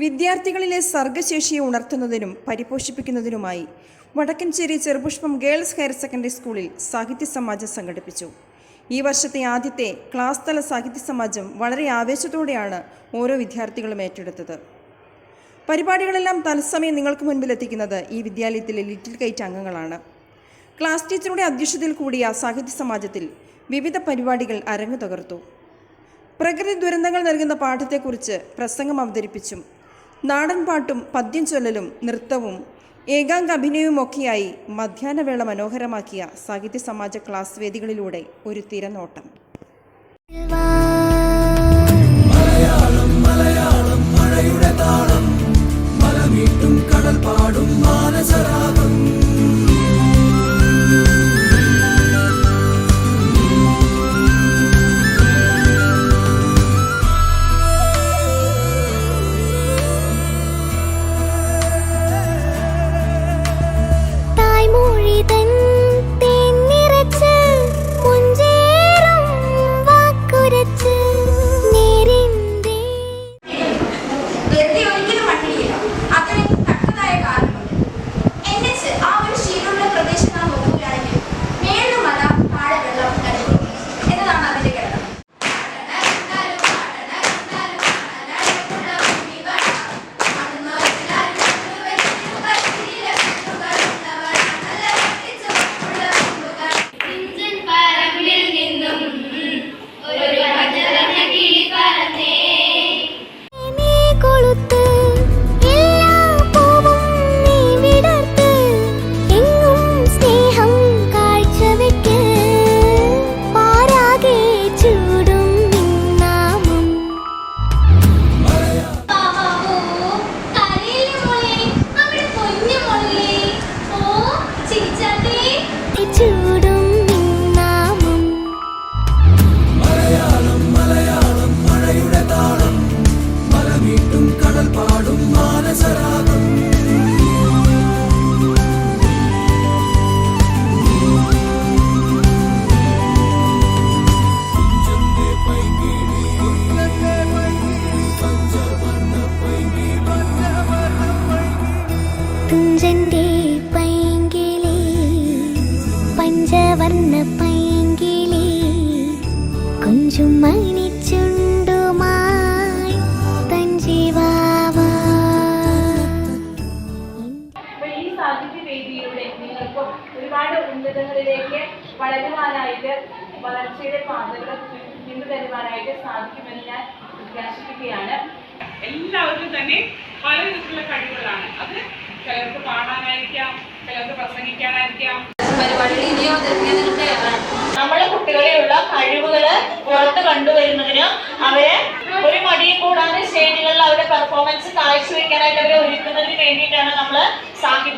വിദ്യാർത്ഥികളിലെ സർഗശേഷിയെ ഉണർത്തുന്നതിനും പരിപോഷിപ്പിക്കുന്നതിനുമായി Vadakkanchery Cherupushpam girls higher secondary സ്കൂളിൽ സാഹിത്യ സമാജം സംഘടിപ്പിച്ചു. ഈ വർഷത്തെ ആദ്യത്തെ ക്ലാസ് തല സാഹിത്യ സമാജം വളരെ ആവേശത്തോടെയാണ് ഓരോ വിദ്യാർത്ഥികളും ഏറ്റെടുത്തത്. പരിപാടികളെല്ലാം തത്സമയം നിങ്ങൾക്ക് മുൻപിലെത്തിക്കുന്നത് ഈ വിദ്യാലയത്തിലെ ലിറ്റിൽ കൈറ്റ് അംഗങ്ങളാണ്. ക്ലാസ് ടീച്ചറുടെ അധ്യക്ഷതയിൽ കൂടിയ സാഹിത്യ സമാജത്തിൽ വിവിധ പരിപാടികൾ അരങ്ങു തകർത്തു. പ്രകൃതി ദുരന്തങ്ങൾ നൽകുന്ന പാഠത്തെക്കുറിച്ച് പ്രസംഗം അവതരിപ്പിച്ചും നാടൻ പാട്ടും പദ്യം ചൊല്ലലും നൃത്തവും ഏകാംഗ അഭിനയവുമൊക്കെയായി മധ്യാഹ്നവേള മനോഹരമാക്കിയ സാഹിത്യ സമാജ ക്ലാസ് വേദികളിലൂടെ ഒരു തിരനോട്ടം. മഴയുടെ താളം മലമീട്ടും കടൽ പാടും മാനസരാഗം. തുഞ്ചന്റെ പൈങ്കിളി പഞ്ചവർണ്ണ പൈങ്കിളി കുഞ്ചും മണിച്ചുണ്ടുമായി തഞ്ചിവാവാ. ഈ സാഹിത്യ വേദിയിലൂടെ നിങ്ങൾക്ക് ഒരുപാട് ഉന്നതങ്ങളിലേക്ക് വളരുവാനായിട്ട് വളർച്ചയുടെ പാതകൾ പിന്തുടരുവാനായിട്ട് സാധിക്കുമെന്ന് ഞാൻ പ്രത്യാശിക്കുകയാണ്. എല്ലാവർക്കും തന്നെ പല വിധത്തിലുള്ള കഴിവുകളാണ്. അത് ചിലർക്ക് പാടാനായിരിക്കാം, ചിലർക്ക് പ്രസംഗിക്കാനായിരിക്കാം. നമ്മളെ കുട്ടികളിലുള്ള കഴിവുകള് പുറത്ത് കണ്ടുവരുന്നതിന് അവരെ ഒരു മടിയും കൂടാതെ സ്റ്റേജുകളിൽ അവരുടെ പെർഫോമൻസ് കാഴ്ചവെക്കാനായിട്ട് അവരെ ഒരുക്കുന്നതിന് വേണ്ടിയിട്ടാണ് നമ്മൾ സാഹിത്യ